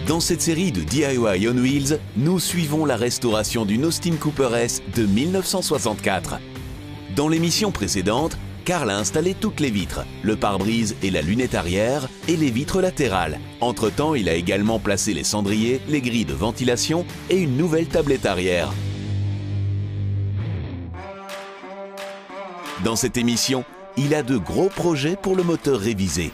Dans cette série de DIY on Wheels, nous suivons la restauration d'une Austin Cooper S de 1964. Dans l'émission précédente, Carl a installé toutes les vitres, le pare-brise et la lunette arrière, et les vitres latérales. Entre-temps, il a également placé les cendriers, les grilles de ventilation et une nouvelle tablette arrière. Dans cette émission, il a de gros projets pour le moteur révisé.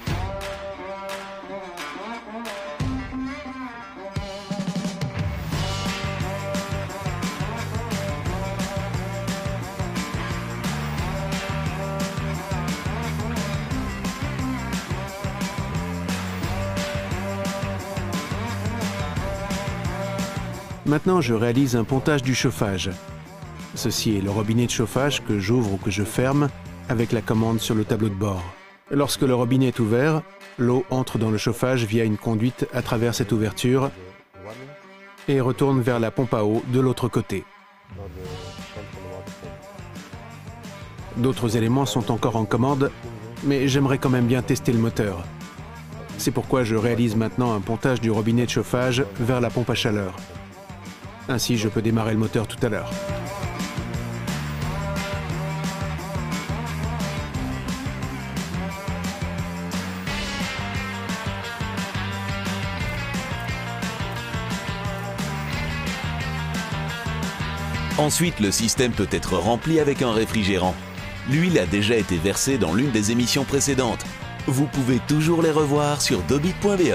Maintenant, je réalise un pontage du chauffage. Ceci est le robinet de chauffage que j'ouvre ou que je ferme avec la commande sur le tableau de bord. Lorsque le robinet est ouvert, l'eau entre dans le chauffage via une conduite à travers cette ouverture et retourne vers la pompe à eau de l'autre côté. D'autres éléments sont encore en commande, mais j'aimerais quand même bien tester le moteur. C'est pourquoi je réalise maintenant un pontage du robinet de chauffage vers la pompe à chaleur. Ainsi, je peux démarrer le moteur tout à l'heure. Ensuite, le système peut être rempli avec un réfrigérant. L'huile a déjà été versée dans l'une des émissions précédentes. Vous pouvez toujours les revoir sur dobit.be.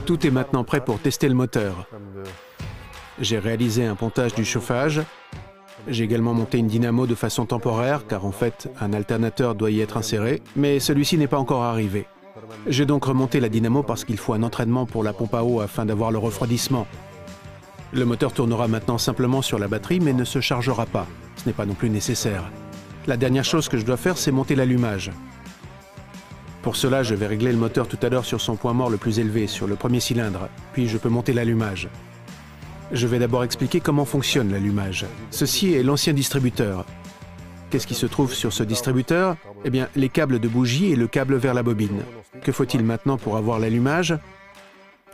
Tout est maintenant prêt pour tester le moteur. J'ai réalisé un pontage du chauffage. J'ai également monté une dynamo de façon temporaire, car en fait, un alternateur doit y être inséré, mais celui-ci n'est pas encore arrivé. J'ai donc remonté la dynamo parce qu'il faut un entraînement pour la pompe à eau afin d'avoir le refroidissement. Le moteur tournera maintenant simplement sur la batterie, mais ne se chargera pas. Ce n'est pas non plus nécessaire. La dernière chose que je dois faire, c'est monter l'allumage. Pour cela, je vais régler le moteur tout à l'heure sur son point mort le plus élevé, sur le premier cylindre, puis je peux monter l'allumage. Je vais d'abord expliquer comment fonctionne l'allumage. Ceci est l'ancien distributeur. Qu'est-ce qui se trouve sur ce distributeur? Eh bien, les câbles de bougie et le câble vers la bobine. Que faut-il maintenant pour avoir l'allumage?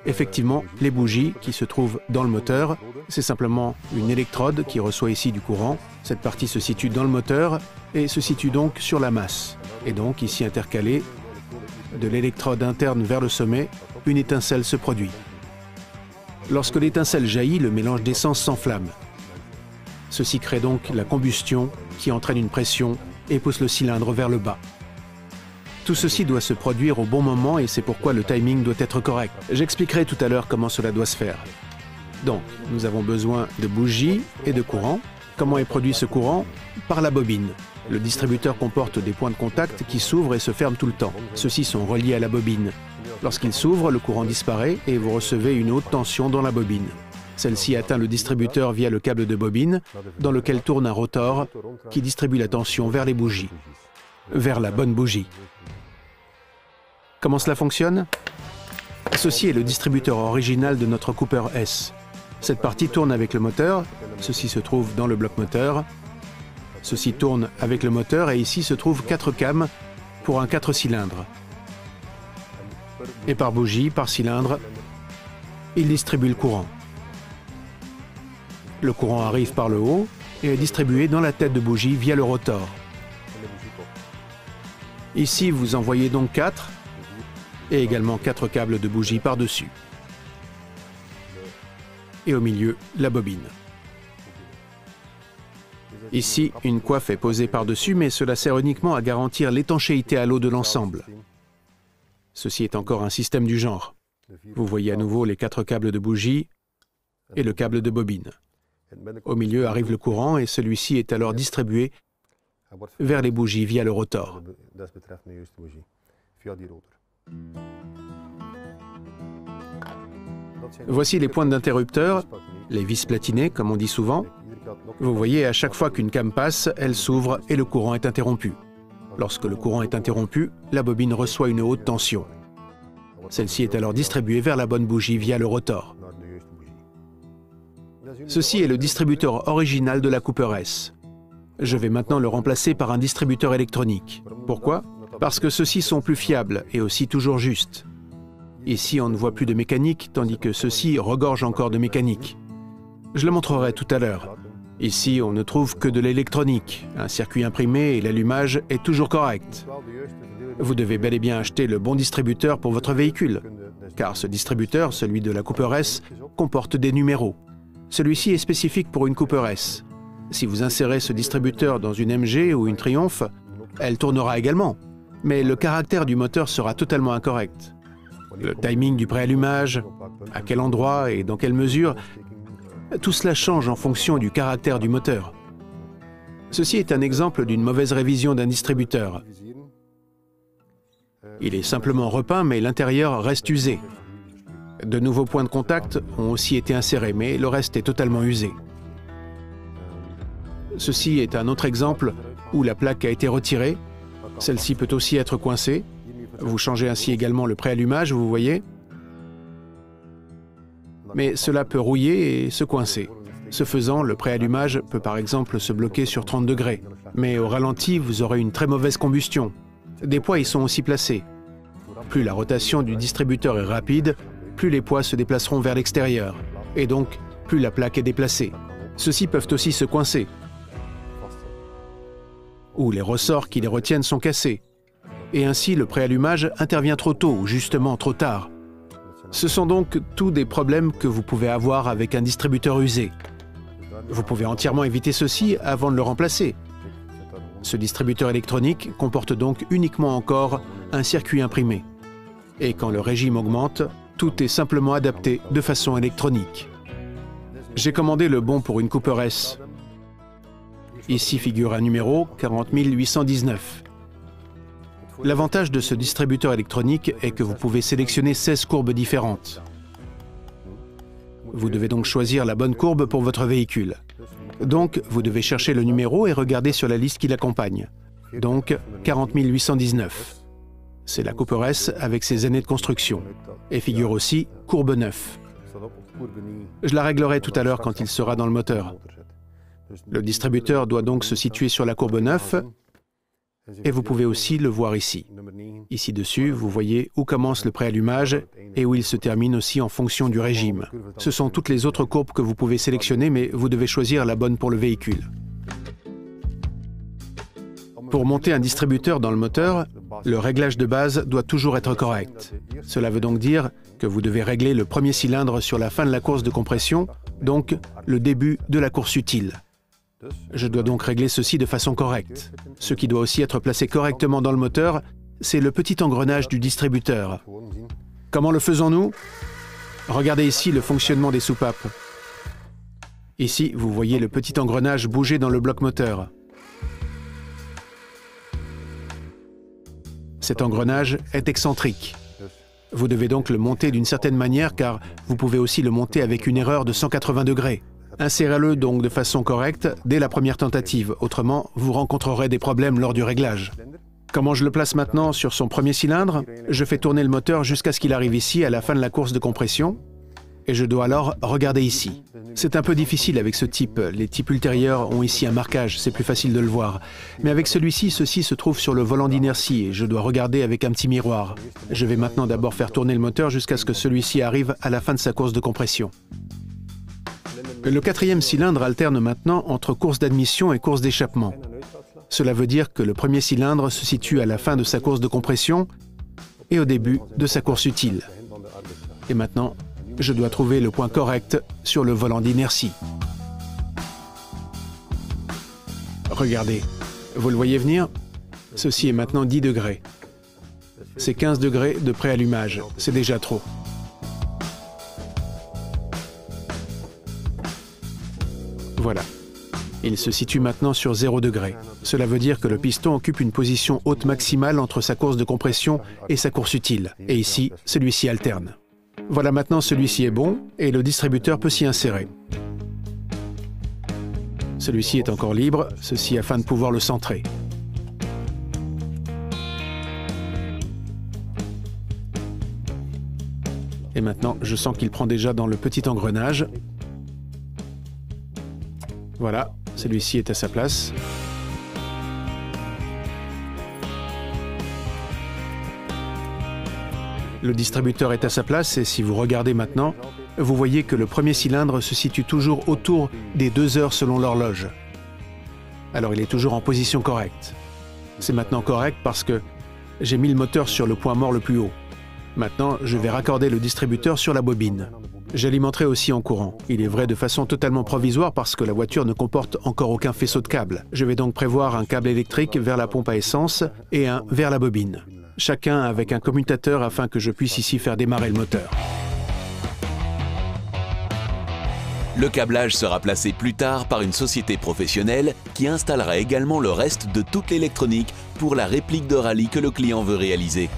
Effectivement, les bougies qui se trouvent dans le moteur, c'est simplement une électrode qui reçoit ici du courant. Cette partie se situe dans le moteur et se situe donc sur la masse. Et donc, ici intercalée, de l'électrode interne vers le sommet, une étincelle se produit. Lorsque l'étincelle jaillit, le mélange d'essence s'enflamme. Ceci crée donc la combustion qui entraîne une pression et pousse le cylindre vers le bas. Tout ceci doit se produire au bon moment et c'est pourquoi le timing doit être correct. J'expliquerai tout à l'heure comment cela doit se faire. Donc, nous avons besoin de bougies et de courant. Comment est produit ce courant? Par la bobine. Le distributeur comporte des points de contact qui s'ouvrent et se ferment tout le temps. Ceux-ci sont reliés à la bobine. Lorsqu'ils s'ouvrent, le courant disparaît et vous recevez une haute tension dans la bobine. Celle-ci atteint le distributeur via le câble de bobine, dans lequel tourne un rotor qui distribue la tension vers les bougies, vers la bonne bougie. Comment cela fonctionne? Ceci est le distributeur original de notre Cooper S. Cette partie tourne avec le moteur, ceci se trouve dans le bloc moteur. Ceci tourne avec le moteur et ici se trouvent 4 cames pour un 4 cylindres. Et par bougie, par cylindre, il distribue le courant. Le courant arrive par le haut et est distribué dans la tête de bougie via le rotor. Ici, vous en voyez donc 4 et également 4 câbles de bougie par-dessus. Et au milieu, la bobine. Ici, une coiffe est posée par-dessus, mais cela sert uniquement à garantir l'étanchéité à l'eau de l'ensemble. Ceci est encore un système du genre. Vous voyez à nouveau les 4 câbles de bougie et le câble de bobine. Au milieu arrive le courant et celui-ci est alors distribué vers les bougies via le rotor. Voici les pointes d'interrupteur, les vis platinées comme on dit souvent. Vous voyez, à chaque fois qu'une came passe, elle s'ouvre et le courant est interrompu. Lorsque le courant est interrompu, la bobine reçoit une haute tension. Celle-ci est alors distribuée vers la bonne bougie via le rotor. Ceci est le distributeur original de la Cooper S. Je vais maintenant le remplacer par un distributeur électronique. Pourquoi? Parce que ceux-ci sont plus fiables et aussi toujours justes. Ici, on ne voit plus de mécanique, tandis que ceux-ci regorgent encore de mécanique. Je le montrerai tout à l'heure. Ici, on ne trouve que de l'électronique. Un circuit imprimé et l'allumage est toujours correct. Vous devez bel et bien acheter le bon distributeur pour votre véhicule, car ce distributeur, celui de la Cooper S, comporte des numéros. Celui-ci est spécifique pour une Cooper S. Si vous insérez ce distributeur dans une MG ou une Triumph, elle tournera également, mais le caractère du moteur sera totalement incorrect. Le timing du préallumage, à quel endroit et dans quelle mesure, tout cela change en fonction du caractère du moteur. Ceci est un exemple d'une mauvaise révision d'un distributeur. Il est simplement repeint, mais l'intérieur reste usé. De nouveaux points de contact ont aussi été insérés, mais le reste est totalement usé. Ceci est un autre exemple où la plaque a été retirée. Celle-ci peut aussi être coincée. Vous changez ainsi également le préallumage, vous voyez. Mais cela peut rouiller et se coincer. Ce faisant, le préallumage peut par exemple se bloquer sur 30 degrés. Mais au ralenti, vous aurez une très mauvaise combustion. Des poids y sont aussi placés. Plus la rotation du distributeur est rapide, plus les poids se déplaceront vers l'extérieur. Et donc, plus la plaque est déplacée. Ceux-ci peuvent aussi se coincer. Ou les ressorts qui les retiennent sont cassés. Et ainsi, le préallumage intervient trop tôt ou justement trop tard. Ce sont donc tous des problèmes que vous pouvez avoir avec un distributeur usé. Vous pouvez entièrement éviter ceci avant de le remplacer. Ce distributeur électronique comporte donc uniquement encore un circuit imprimé. Et quand le régime augmente, tout est simplement adapté de façon électronique. J'ai commandé le bon pour une Cooper S. Ici figure un numéro 40819. L'avantage de ce distributeur électronique est que vous pouvez sélectionner 16 courbes différentes. Vous devez donc choisir la bonne courbe pour votre véhicule. Donc, vous devez chercher le numéro et regarder sur la liste qui l'accompagne. Donc, 40819. C'est la Cooper S avec ses années de construction. Et figure aussi courbe 9. Je la réglerai tout à l'heure quand il sera dans le moteur. Le distributeur doit donc se situer sur la courbe 9. Et vous pouvez aussi le voir ici. Ici dessus, vous voyez où commence le préallumage et où il se termine aussi en fonction du régime. Ce sont toutes les autres courbes que vous pouvez sélectionner, mais vous devez choisir la bonne pour le véhicule. Pour monter un distributeur dans le moteur, le réglage de base doit toujours être correct. Cela veut donc dire que vous devez régler le premier cylindre sur la fin de la course de compression, donc le début de la course utile. Je dois donc régler ceci de façon correcte. Ce qui doit aussi être placé correctement dans le moteur, c'est le petit engrenage du distributeur. Comment le faisons-nous? Regardez ici le fonctionnement des soupapes. Ici, vous voyez le petit engrenage bouger dans le bloc moteur. Cet engrenage est excentrique. Vous devez donc le monter d'une certaine manière car vous pouvez aussi le monter avec une erreur de 180 degrés. Insérez-le donc de façon correcte dès la première tentative, autrement vous rencontrerez des problèmes lors du réglage. Comment je le place maintenant sur son premier cylindre? Je fais tourner le moteur jusqu'à ce qu'il arrive ici à la fin de la course de compression et je dois alors regarder ici. C'est un peu difficile avec ce type, les types ultérieurs ont ici un marquage, c'est plus facile de le voir. Mais avec celui-ci, ceci se trouve sur le volant d'inertie et je dois regarder avec un petit miroir. Je vais maintenant d'abord faire tourner le moteur jusqu'à ce que celui-ci arrive à la fin de sa course de compression. Le quatrième cylindre alterne maintenant entre course d'admission et course d'échappement. Cela veut dire que le premier cylindre se situe à la fin de sa course de compression et au début de sa course utile. Et maintenant, je dois trouver le point correct sur le volant d'inertie. Regardez, vous le voyez venir? Ceci est maintenant 10 degrés. C'est 15 degrés de préallumage, c'est déjà trop. Voilà. Il se situe maintenant sur 0 degré. Cela veut dire que le piston occupe une position haute maximale entre sa course de compression et sa course utile. Et ici, celui-ci alterne. Voilà, maintenant celui-ci est bon et le distributeur peut s'y insérer. Celui-ci est encore libre, ceci afin de pouvoir le centrer. Et maintenant, je sens qu'il prend déjà dans le petit engrenage. Voilà, celui-ci est à sa place. Le distributeur est à sa place et si vous regardez maintenant, vous voyez que le premier cylindre se situe toujours autour des 2 heures selon l'horloge. Alors il est toujours en position correcte. C'est maintenant correct parce que j'ai mis le moteur sur le point mort le plus haut. Maintenant, je vais raccorder le distributeur sur la bobine. J'alimenterai aussi en courant. Il est vrai de façon totalement provisoire parce que la voiture ne comporte encore aucun faisceau de câble. Je vais donc prévoir un câble électrique vers la pompe à essence et un vers la bobine. Chacun avec un commutateur afin que je puisse ici faire démarrer le moteur. Le câblage sera placé plus tard par une société professionnelle qui installera également le reste de toute l'électronique pour la réplique de rallye que le client veut réaliser.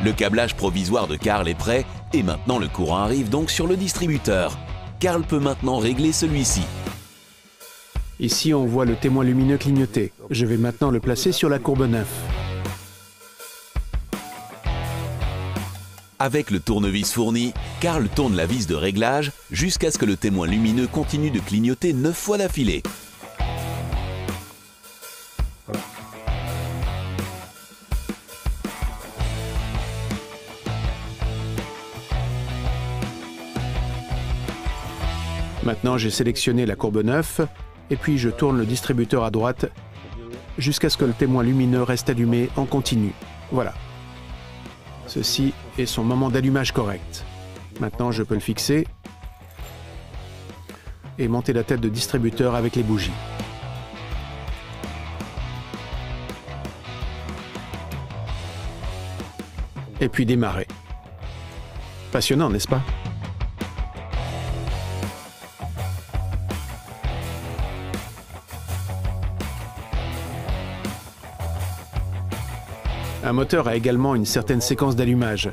Le câblage provisoire de Karl est prêt et maintenant le courant arrive donc sur le distributeur. Karl peut maintenant régler celui-ci. Ici, on voit le témoin lumineux clignoter. Je vais maintenant le placer sur la courbe 9. Avec le tournevis fourni, Karl tourne la vis de réglage jusqu'à ce que le témoin lumineux continue de clignoter 9 fois d'affilée. Maintenant, j'ai sélectionné la courbe 9 et puis je tourne le distributeur à droite jusqu'à ce que le témoin lumineux reste allumé en continu. Voilà. Ceci est son moment d'allumage correct. Maintenant, je peux le fixer et monter la tête de distributeur avec les bougies. Et puis démarrer. Passionnant, n'est-ce pas ? Un moteur a également une certaine séquence d'allumage.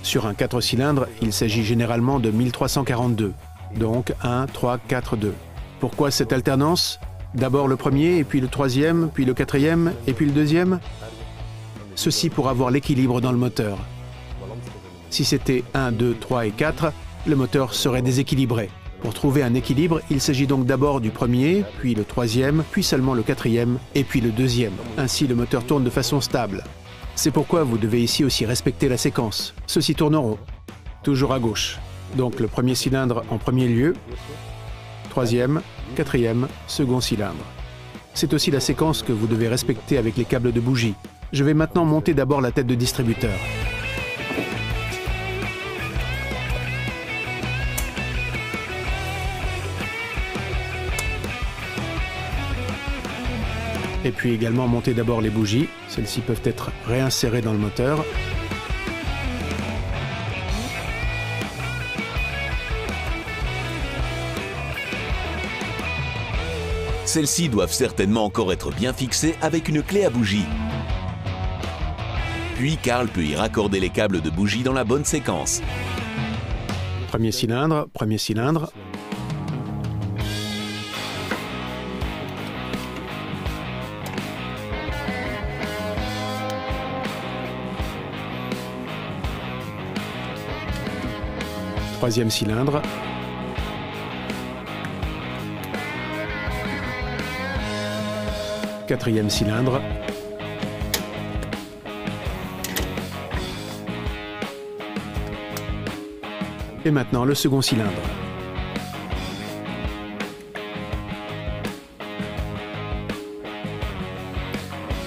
Sur un 4 cylindres, il s'agit généralement de 1342, donc 1, 3, 4, 2. Pourquoi cette alternance? D'abord le premier, et puis le troisième, puis le quatrième, et puis le deuxième? Ceci pour avoir l'équilibre dans le moteur. Si c'était 1, 2, 3 et 4, le moteur serait déséquilibré. Pour trouver un équilibre, il s'agit donc d'abord du premier, puis le troisième, puis seulement le quatrième, et puis le deuxième. Ainsi, le moteur tourne de façon stable. C'est pourquoi vous devez ici aussi respecter la séquence. Ceux-ci tourneront, toujours à gauche. Donc le premier cylindre en premier lieu, troisième, quatrième, second cylindre. C'est aussi la séquence que vous devez respecter avec les câbles de bougie. Je vais maintenant monter d'abord la tête de distributeur. Et puis également monter d'abord les bougies. Celles-ci peuvent être réinsérées dans le moteur. Celles-ci doivent certainement encore être bien fixées avec une clé à bougie. Puis Karl peut y raccorder les câbles de bougie dans la bonne séquence. Premier cylindre, premier cylindre. Troisième cylindre. Quatrième cylindre. Et maintenant le second cylindre.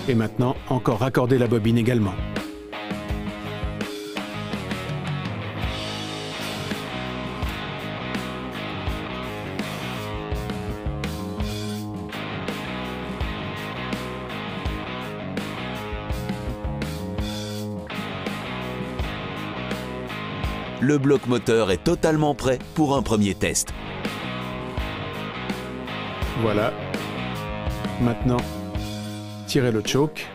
Et maintenant encore raccorder la bobine également. Le bloc moteur est totalement prêt pour un premier test. Voilà. Maintenant, tirez le choke.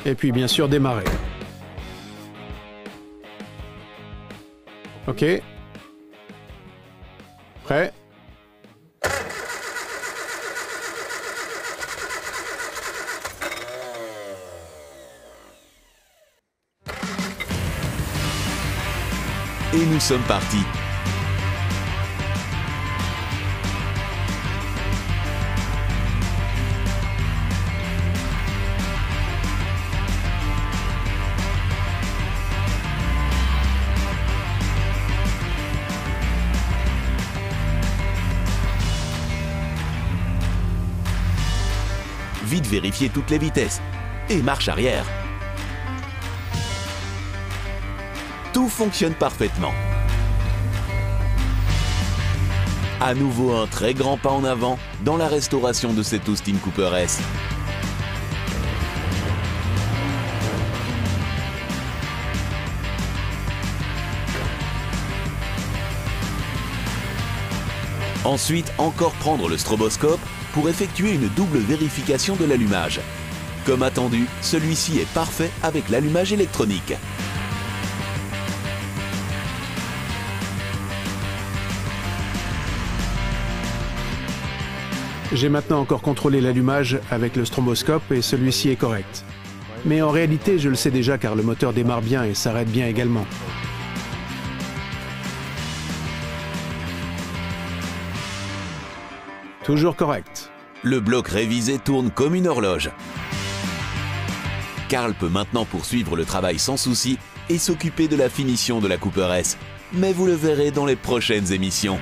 Et puis bien sûr démarrer. OK. Prêt? Et nous sommes partis. vérifier toutes les vitesses. Et marche arrière. Tout fonctionne parfaitement. À nouveau un très grand pas en avant dans la restauration de cette Austin Cooper S. Ensuite, encore prendre le stroboscope pour effectuer une double vérification de l'allumage. Comme attendu, celui-ci est parfait avec l'allumage électronique. J'ai maintenant encore contrôlé l'allumage avec le stroboscope et celui-ci est correct. Mais en réalité, je le sais déjà car le moteur démarre bien et s'arrête bien également. Toujours correct. Le bloc révisé tourne comme une horloge. Carl peut maintenant poursuivre le travail sans souci et s'occuper de la finition de la Cooper S. Mais vous le verrez dans les prochaines émissions.